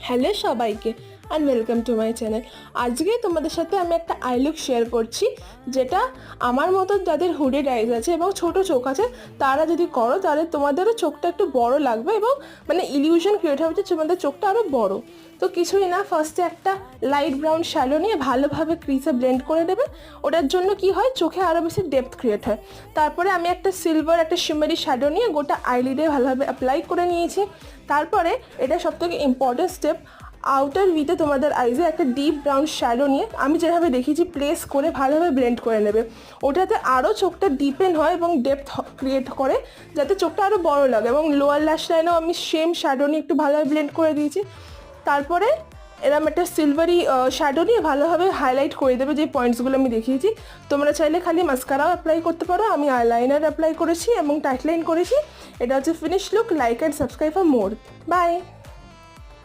Hello সবাইকে and welcome to my channel. আজকে তোমাদের সাথে আমি একটা আই লুক শেয়ার করছি, যেটা আমার মতো যাদের হুডেড আইজ আছে এবং ছোট চোখ আছে তারা যদি করো তাহলে তোমাদেরও চোখটা একটু বড় লাগবে এবং মানে ইলিউশন ক্রিয়েট হবে যে তোমাদের চোখটা আরও বড়। তো কিছুই না, ফার্স্টে একটা লাইট ব্রাউন শ্যালো নিয়ে ভালোভাবে ক্রিজে ব্লেন্ড করে দেবে। ওটার জন্য কি হয়, চোখে আরও বেশি ডেপথ ক্রিয়েট হয়। তারপরে আমি একটা সিলভার একটা শিমারি শ্যাডো নিয়ে গোটা আইলিডে ভালোভাবে অ্যাপ্লাই করে নিয়েছি। তারপরে এটা সবথেকে ইম্পর্টেন্ট স্টেপ, আউটার ভিতে তোমাদের আইজে একটা ডিপ ব্রাউন শ্যাডো নিয়ে আমি যেভাবে দেখিয়েছি প্লেস করে ভালোভাবে ব্লেন্ড করে নেবে। ওটাতে আরও চোখটা ডিপেন হয় এবং ডেপথ ক্রিয়েট করে, যাতে চোখটা আরও বড় লাগে। এবং লোয়ার ল্যাশ লাইনেও আমি সেম শ্যাডো নিয়ে একটু ভালোভাবে ব্লেন্ড করে দিয়েছি। তারপরে এরম একটা সিলভারি শ্যাডো নিয়ে ভালোভাবে হাইলাইট করে দেবে যে পয়েন্টসগুলো আমি দেখিয়েছি। তোমরা চাইলে খালি মাস্কারাও অ্যাপ্লাই করতে পারো, আমি আইলাইনার অ্যাপ্লাই করেছি এবং টাইট লাইন করেছি। এটা হচ্ছে finish look. Like and subscribe for more. By.